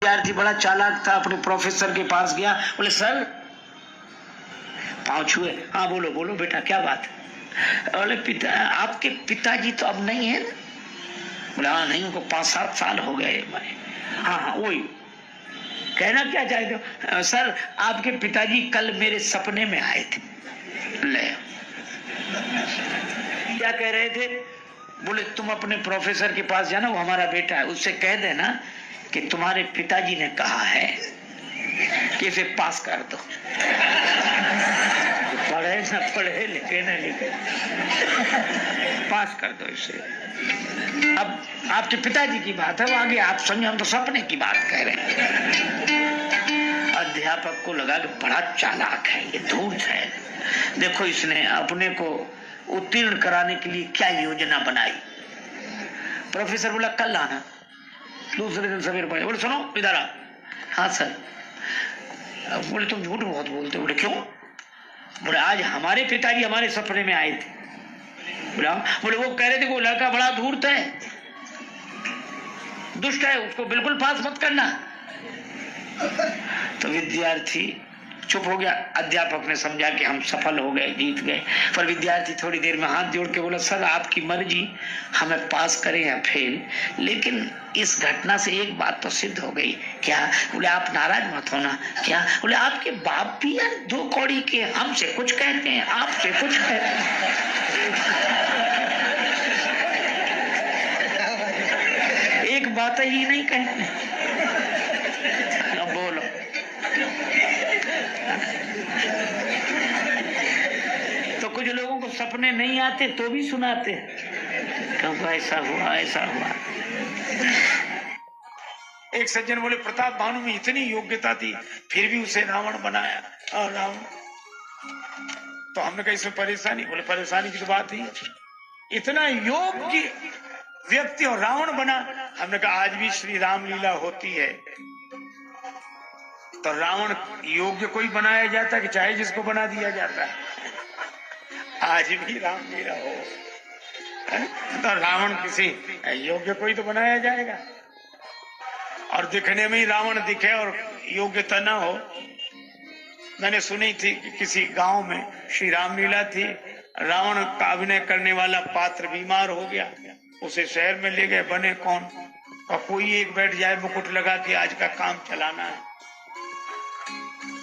विद्यार्थी बड़ा चालाक था, अपने प्रोफेसर के पास गया, बोले सर पाँव छुए। हाँ बोलो बोलो बेटा क्या बात है? बोले पिता आपके पिताजी तो अब नहीं है? बोले हाँ नहीं, उनको 5-7 साल हो गए। हाँ हाँ वही। कहना क्या चाहते हो? सर आपके पिताजी कल मेरे सपने में आए थे। ले क्या कह रहे थे? बोले तुम अपने प्रोफेसर के पास जाना, वो हमारा बेटा है, उससे कह देना कि तुम्हारे पिताजी ने कहा है कि इसे पास कर दो। पढ़े न पढ़े, लिखे न लिखे, पास कर दो इसे। अब आपके पिताजी की बात है, वो आगे आप समझे, हम तो सपने की बात कह रहे हैं। अध्यापक को लगा कि बड़ा चालाक है, ये धूर्त है। देखो इसने अपने को उत्तीर्ण कराने के लिए क्या योजना बनाई। प्रोफेसर बोला कल आना। दूसरे दिन सवेरे पड़े, बोले सुनो इधर आ। हाँ सर। बोले तुम झूठ बहुत बोलते हो। बोले क्यों? बोले आज हमारे पिताजी हमारे सपने में आए थे। बोले वो कह रहे थे वो लड़का बड़ा धूर्त है, दुष्ट है, उसको बिल्कुल पास मत करना। तो विद्यार्थी चुप हो गया। अध्यापक ने समझा कि हम सफल हो गए, जीत गए। पर विद्यार्थी थोड़ी देर में हाथ जोड़ के बोला सर आपकी मर्जी, हमें पास करें या फेल, लेकिन इस घटना से एक बात तो सिद्ध हो गई। क्या? बोले आप नाराज मत होना। क्या? बोले आपके बाप भी यार 2 कौड़ी के, हमसे कुछ कहते हैं आपसे कुछ कहते हैं, एक बात ही नहीं कहते। बोलो तो कुछ लोगों को सपने नहीं आते तो भी सुनाते, क्योंकि ऐसा हुआ ऐसा हुआ। एक सज्जन बोले प्रताप भानु में इतनी योग्यता थी फिर भी उसे रावण बनाया। और रावण तो हमने कहा इसमें परेशानी? बोले परेशानी की तो बात ही, इतना योग्य व्यक्ति और रावण बना। हमने कहा आज भी श्री राम लीला होती है तो रावण योग्य कोई बनाया जाता है कि चाहे जिसको बना दिया जाता है? आज भी राम लीला हो तो रावण किसी योग्य कोई तो बनाया जाएगा। और दिखने में ही रावण दिखे और योग्यता ना हो। मैंने सुनी थी कि किसी गांव में श्री राम लीला थी, रावण का अभिनय करने वाला पात्र बीमार हो गया, उसे शहर में ले गए। बने कौन? और कोई एक बैठ जाए मुकुट लगा के आज का काम चलाना है।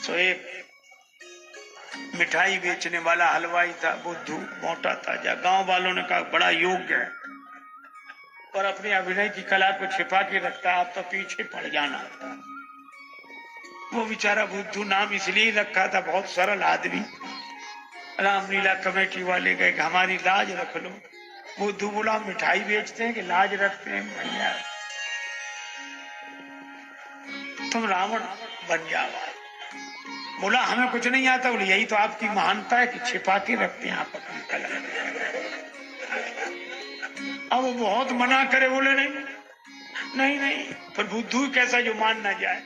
तो एक मिठाई बेचने वाला हलवाई था, बुद्धू, मोटा ताजा। गांव वालों ने कहा बड़ा योग्य है और अपनी अभिनय की कला को छिपा के रखता, आप तो पीछे पड़ जाना। वो बेचारा बुद्धू नाम इसलिए रखा था, बहुत सरल आदमी। रामलीला कमेटी वाले गए कि हमारी लाज रख लो। बुद्धू बोला मिठाई बेचते हैं कि लाज रखते हैं? भैया तुम रावण बन जाओ। बोला हमें कुछ नहीं आता। बोले यही तो आपकी महानता है कि छिपा के रखते हैं आप अपनी कला। अब वो बहुत मना करे, बोले नहीं नहीं नहीं। पर बुद्धू कैसा जो मान ना जाए।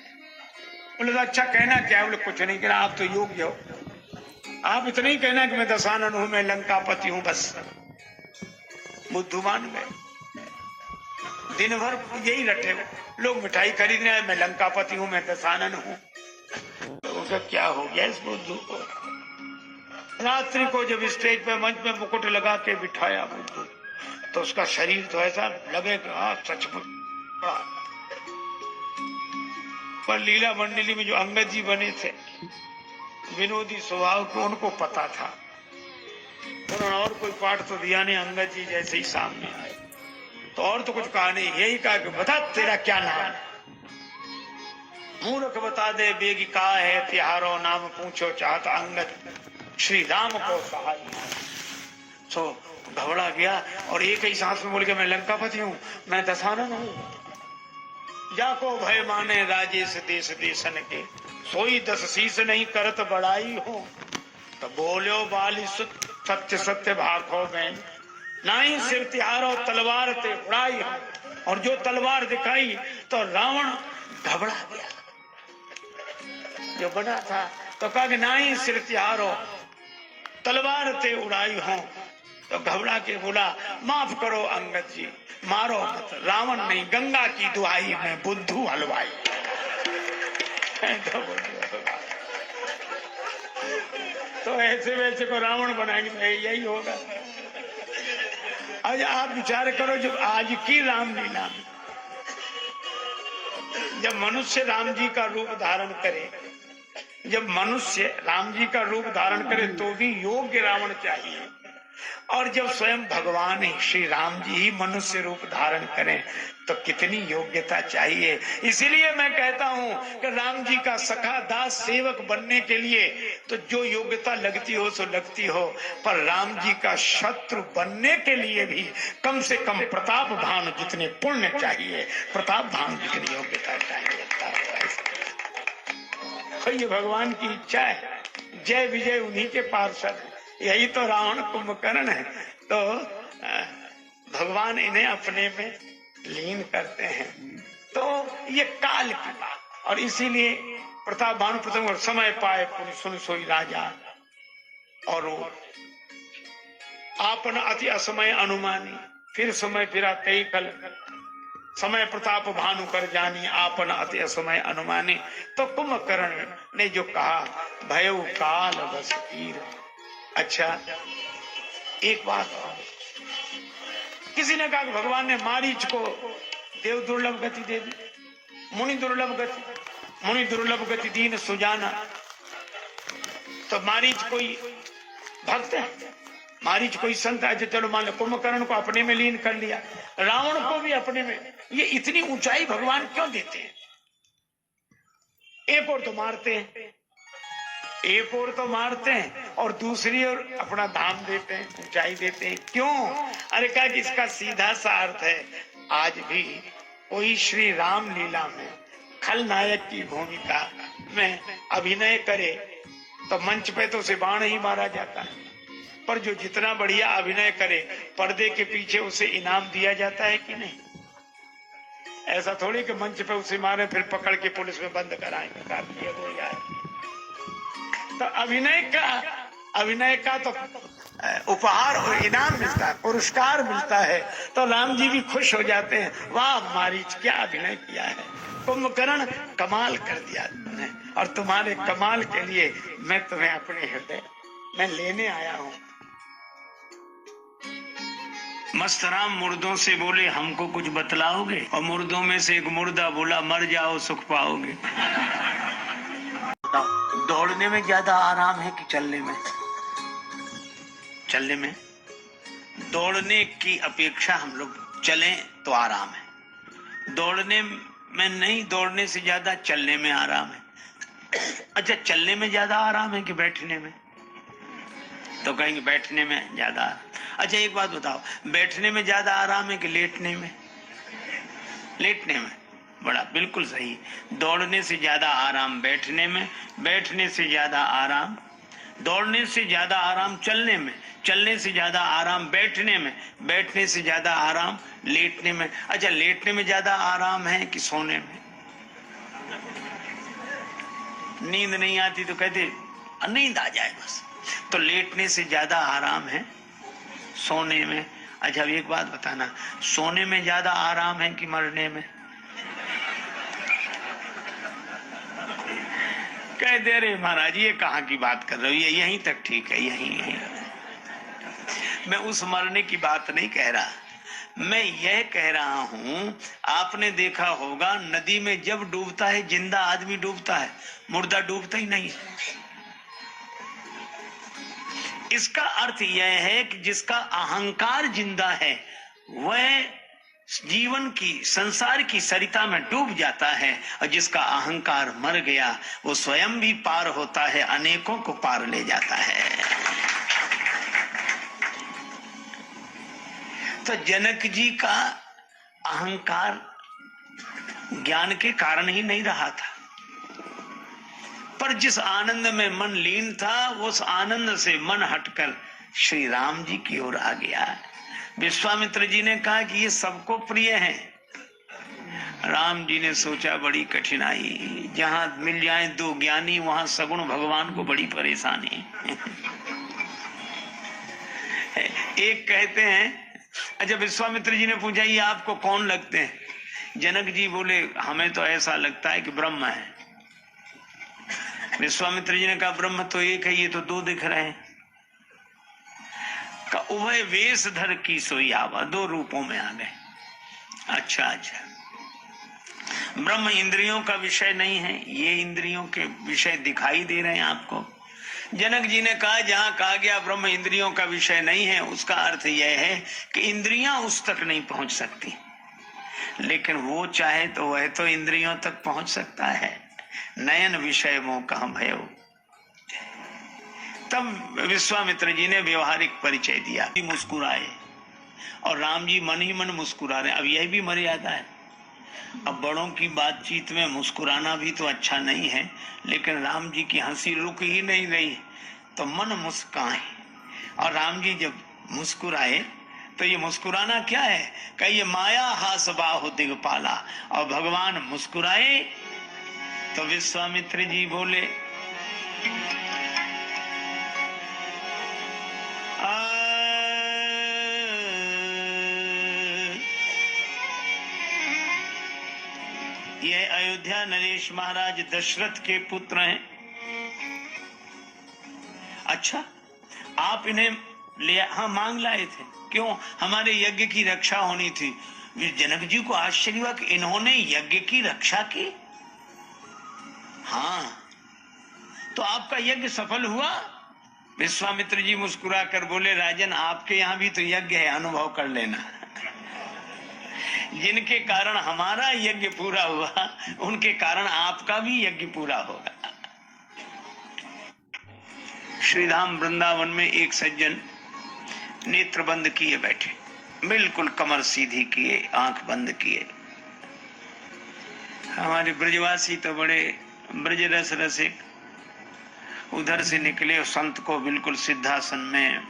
बोले तो अच्छा कहना क्या है? बोले कुछ नहीं कहना, आप तो योग्य हो, आप इतना ही कहना कि मैं दशानन हूं, मैं लंकापति हूं, बस। बुद्धू मान गए। दिन भर यही रटे लोग, मिठाई खरीदने आए, मैं लंकापति हूं, मैं दशानन हूं। तो क्या हो गया इस बुद्धू को? रात्रि को जब स्टेज पे मंच में मुकुट लगा के बिठाया बुद्धू, तो उसका शरीर तो ऐसा लगे कि हाँ सचमुच। पर लीला मंडली में जो अंगद जी बने थे, विनोदी स्वभाव को, उनको पता था। उन्होंने और कोई पाठ तो दिया नहीं, अंगद जी जैसे ही सामने आए तो और तो कुछ कहा नहीं, यही कहा कि बता तेरा क्या नाम? मूर्ख बता दे बेगी का है तिहारो, नाम पूछो चाहता अंगद श्री राम को सहाय। सो घबरा गया और एक ही सांस में बोल के मैं लंकापति हूँ, मैं दशानन हूँ। जाको भय माने राजेश देश देशन के, सोई 10 शीश नहीं करत बड़ाई हो। तो बोलो बाली सत्य सत्य भाखो बहन, नाई सिर तिहारो तलवार ते उड़ाई हो। और जो तलवार दिखाई तो रावण घबरा गया जो बना था। तो कहा कि नाई सिर तिहारो तलवार ते उड़ाई हो। तो घबरा के बोला माफ करो अंगद जी, मारो मत, रावण नहीं, गंगा की दुहाई में बुद्धू हलवाई। तो ऐसे वैसे को रावण बनाएंगे तो यही होगा। आज आप विचार करो, जब आज की रामलीला में जब मनुष्य राम जी का रूप धारण करे, जब मनुष्य राम जी का रूप धारण करे तो भी योग्य रावण चाहिए, और जब स्वयं भगवान ही श्री राम जी ही मनुष्य रूप धारण करें तो कितनी योग्यता चाहिए। इसीलिए मैं कहता हूं कि राम जी का सखा दास सेवक बनने के लिए तो जो योग्यता लगती हो सो लगती हो, पर राम जी का शत्रु बनने के लिए भी कम से कम प्रताप भानु जितने पुण्य चाहिए, प्रताप भानु जितनी योग्यता चाहिए। तो ये भगवान की इच्छा है, जय विजय उन्हीं के पार्षद, यही तो रावण कुंभकर्ण है। तो भगवान इन्हें अपने में लीन करते हैं। तो ये काल की बात, और इसीलिए प्रताप भानु प्रथम समय पाए पुनि सुन सोई राजा, और वो आपन अति असमय अनुमानी, फिर समय फिरा कई कल, समय प्रताप भानु कर जानी, आपन अति असमय अनुमानी। तो कुंभकर्ण ने जो कहा, भयउ काल बस कीर। अच्छा, एक बात, किसी ने कहा कि भगवान ने मारीच को देव दुर्लभ गति दे दी, मुनि दुर्लभ गति दीन सुजाना। तो मारीच कोई भक्त है, मारीच कोई संत है, चलो मान लो कुंभकर्ण को अपने में लीन कर लिया, रावण को भी अपने में। ये इतनी ऊंचाई भगवान क्यों देते हैं? एक और तो मारते हैं, एक और तो मारते हैं और दूसरी ओर अपना धाम देते हैं, ऊंचाई देते हैं। क्यों? अरे कहा कि इसका सीधा सा अर्थ है, आज भी कोई श्री राम लीला में खलनायक की भूमिका में अभिनय करे तो मंच पे तो उसे बाण ही मारा जाता है, पर जो जितना बढ़िया अभिनय करे पर्दे के पीछे उसे इनाम दिया जाता है कि नहीं? ऐसा थोड़ी कि मंच पे उसे मारे फिर पकड़ के पुलिस में बंद कराएंगे। वो यार, तो अभिनय का तो उपहार और इनाम मिलता है, पुरस्कार मिलता है। तो राम जी भी खुश हो जाते हैं, वाह मारीच क्या अभिनय किया है, कुंभकर्ण कमाल कर दिया तुमने, और तुम्हारे कमाल के लिए मैं तुम्हें अपने हृदय में लेने आया हूं। मस्त राम मुर्दों से बोले हमको कुछ बतलाओगे, और मुर्दों में से एक मुर्दा बोला मर जाओ सुख पाओगे। दौड़ने में ज्यादा आराम है कि चलने में? चलने में। दौड़ने की अपेक्षा हम लोग चलें तो आराम है, दौड़ने में नहीं, दौड़ने से ज्यादा चलने में आराम है। अच्छा, चलने में ज्यादा आराम है कि बैठने में? तो कहेंगे बैठने में ज्यादा। अच्छा एक बात बताओ, बैठने में ज्यादा आराम है कि लेटने में? लेटने में। बड़ा बिल्कुल सही। दौड़ने से ज्यादा आराम बैठने में, बैठने से ज्यादा आराम दौड़ने से ज्यादा आराम चलने में, चलने से ज्यादा आराम बैठने में, बैठने से ज्यादा आराम लेटने में। अच्छा, लेटने में ज्यादा आराम है कि सोने में? नींद नहीं आती तो कहते नींद आ जाए बस, तो लेटने से ज्यादा आराम है सोने में। अच्छा एक बात बताना, सोने में ज्यादा आराम है कि मरने में? कह दे रहे महाराज ये कहाँ की बात कर रहे हो, ये यहीं तक ठीक है, यहीं। मैं उस मरने की बात नहीं कह रहा, मैं यह कह रहा हूं, आपने देखा होगा नदी में जब डूबता है जिंदा आदमी डूबता है, मुर्दा डूबता ही नहीं। इसका अर्थ यह है कि जिसका अहंकार जिंदा है वह जीवन की संसार की सरिता में डूब जाता है, और जिसका अहंकार मर गया वो स्वयं भी पार होता है, अनेकों को पार ले जाता है। तो जनक जी का अहंकार ज्ञान के कारण ही नहीं रहा था, पर जिस आनंद में मन लीन था उस आनंद से मन हटकर श्री राम जी की ओर आ गया। विश्वामित्र जी ने कहा कि ये सबको प्रिय है। राम जी ने सोचा बड़ी कठिनाई, जहां मिल जाए दो ज्ञानी वहां सगुण भगवान को बड़ी परेशानी। एक कहते हैं, अच्छा विश्वामित्र जी ने पूछा ये आपको कौन लगते हैं? जनक जी बोले हमें तो ऐसा लगता है कि ब्रह्म है। विश्वामित्र जी ने कहा ब्रह्म तो एक है, ये तो दो दिख रहे हैं। का उभय वेश धर की सोई आवा, दो रूपों में आ गए। अच्छा अच्छा, ब्रह्म इंद्रियों का विषय नहीं है, ये इंद्रियों के विषय दिखाई दे रहे हैं आपको। जनक जी ने कहा जहां कहा गया ब्रह्म इंद्रियों का विषय नहीं है, उसका अर्थ यह है कि इंद्रियां उस तक नहीं पहुंच सकती, लेकिन वो चाहे तो वह तो इंद्रियों तक पहुंच सकता है। नयन विषय मोह कहां भयो। तब विश्वामित्र जी ने व्यवहारिक परिचय दिया, मुस्कुराए, और राम जी मन ही मन मुस्कुरा रहे। अब यह भी मर्यादा है, अब बड़ों की बातचीत में मुस्कुराना भी तो अच्छा नहीं है, लेकिन राम जी की हंसी रुक ही नहीं रही, तो मन मुस्काए। और राम जी जब मुस्कुराए तो ये मुस्कुराना क्या है, कि ये माया हास बाहु दिगपाला, और भगवान मुस्कुराए तो विश्वामित्र जी बोले ये अयोध्या नरेश महाराज दशरथ के पुत्र हैं। अच्छा, आप इन्हें ले, हाँ मांग लाए थे, क्यों? हमारे यज्ञ की रक्षा होनी थी। जनक जी को आश्चर्य हुआ कि इन्होंने यज्ञ की रक्षा की। हाँ, तो आपका यज्ञ सफल हुआ? विश्वामित्र जी मुस्कुरा कर बोले राजन, आपके यहाँ भी तो यज्ञ है, अनुभव कर लेना। जिनके कारण हमारा यज्ञ पूरा हुआ, उनके कारण आपका भी यज्ञ पूरा होगा। श्री धाम वृंदावन में एक सज्जन नेत्र बंद किए बैठे, बिल्कुल कमर सीधी किए, आंख बंद किए। हमारे ब्रजवासी तो बड़े ब्रज रस रसिक, उधर से निकले और संत को बिल्कुल सिद्धासन में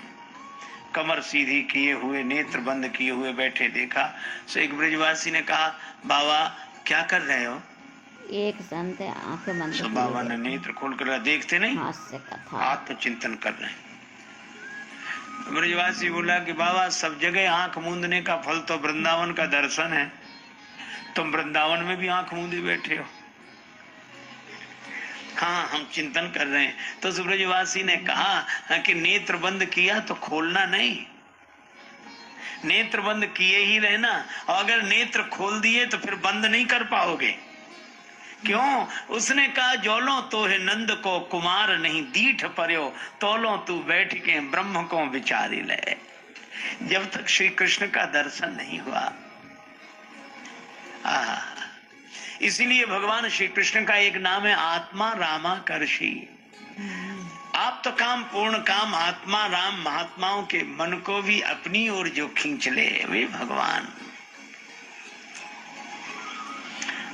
कमर सीधी किए हुए, नेत्र बंद किए हुए बैठे देखा। तो एक ब्रजवासी ने कहा, बाबा क्या कर रहे हो? एक संत आंखें बंद तो बाबा ने नेत्र खोल कर देखते नहीं, हास्य कथा आत्मचिंतन कर रहे हैं। ब्रजवासी बोला कि बाबा सब जगह आंख मूंदने का फल तो वृंदावन का दर्शन है, तुम वृंदावन में भी आंख मूंदे बैठे हो। हाँ, हम चिंतन कर रहे हैं। तो ब्रजवासी ने कहा कि नेत्र बंद किया तो खोलना नहीं, नेत्र बंद किए ही रहना, और अगर नेत्र खोल दिए तो फिर बंद नहीं कर पाओगे। क्यों? उसने कहा, जोलो तो है नंद को कुमार नहीं दीठ पर्यो, तोलो तू बैठ के ब्रह्म को विचारी ले। जब तक श्री कृष्ण का दर्शन नहीं हुआ, इसीलिए भगवान श्री कृष्ण का एक नाम है आत्मा रामाकर्षी। आप तो काम पूर्ण काम आत्मा राम महात्माओं के मन को भी अपनी ओर जो खींच ले, वे भगवान।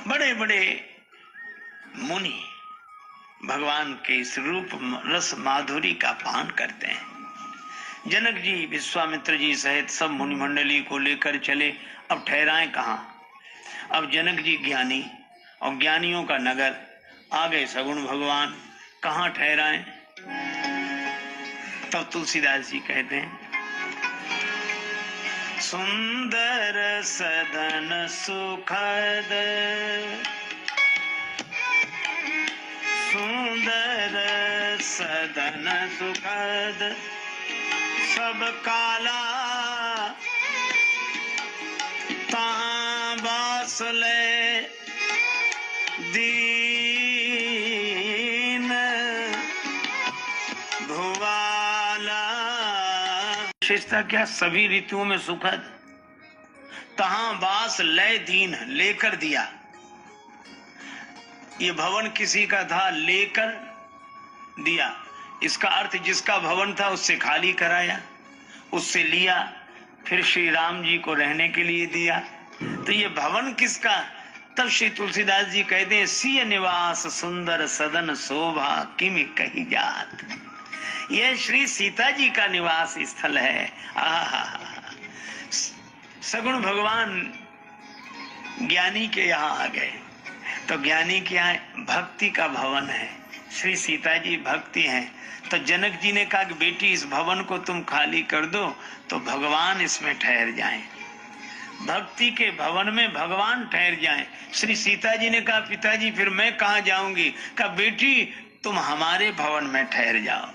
बड़े बड़े मुनि भगवान के इस रूप रस माधुरी का पान करते हैं। जनक जी विश्वामित्र जी सहित सब मुनि मंडली को लेकर चले। अब ठहराएं कहाँ? अब जनक जी ज्ञानी और ज्ञानियों का नगर, आ गए सगुण भगवान, कहाँ ठहराएं? तब तुलसीदास जी कहते हैं, सुंदर सदन सुखद, सुंदर सदन सुखद, सब काला तहाँ बास ले दीन भुवाला। विशेषता क्या? सभी ऋतुओं में सुखद, तहाँ बास लय दीन, लेकर दिया। ये भवन किसी का था, लेकर दिया। इसका अर्थ जिसका भवन था उससे खाली कराया, उससे लिया, फिर श्री राम जी को रहने के लिए दिया। तो ये भवन किसका? तब श्री तुलसीदास जी कहते हैं, सिय निवास सुंदर सदन शोभा किमि कही जात। यह श्री सीता जी का निवास स्थल है। सगुण भगवान ज्ञानी के यहाँ आ गए, तो ज्ञानी के यहाँ भक्ति का भवन है। श्री सीता जी भक्ति हैं, तो जनक जी ने कहा कि बेटी इस भवन को तुम खाली कर दो तो भगवान इसमें ठहर जाएं। भक्ति के भवन में भगवान ठहर जाएं। श्री सीता जी ने कहा, पिताजी फिर मैं कहाँ जाऊंगी? कहा, बेटी तुम हमारे भवन में ठहर जाओ।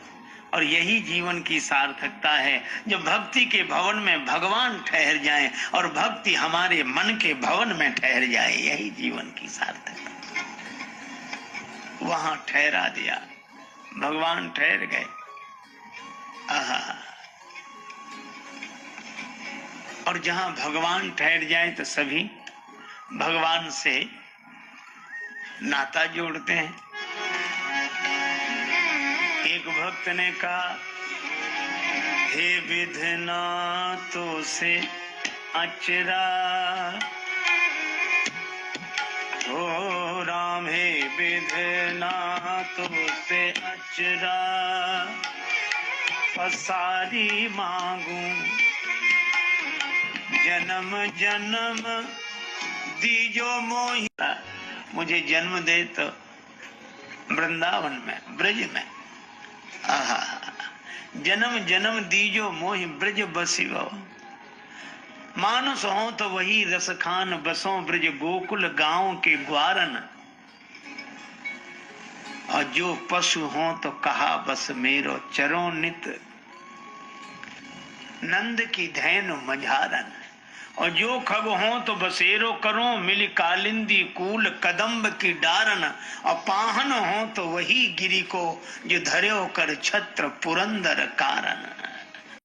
और यही जीवन की सार्थकता है, जब भक्ति के भवन में भगवान ठहर जाएं और भक्ति हमारे मन के भवन में ठहर जाए, यही जीवन की सार्थकता। वहां ठहरा दिया, भगवान ठहर गए। आहा, और जहां भगवान ठहर जाए तो सभी भगवान से नाता जोड़ते हैं। एक भक्त ने कहा, हे विधनातों से अचरा, ओ राम हे विधनातों से अचरा, पसारी मांगू जन्म जन्म दीजो मोहि। मुझे जन्म दे तो वृंदावन में, ब्रज में। आहा, जन्म जन्म दीजो मोहि ब्रज बसिवो। मानुस हो तो वही रस खान, बसों ब्रज गोकुल गांव के ग्वारन। और जो पशु हो तो कहा बस मेरो, चरो नित नंद की धैनु मझारन। और जो खग हो तो बसेरो करो, मिल कालिंदी कूल कदम्ब की डारन। और पाहन हो तो वही गिरी को, जो धर्यो कर छत्र पुरंदर कारण।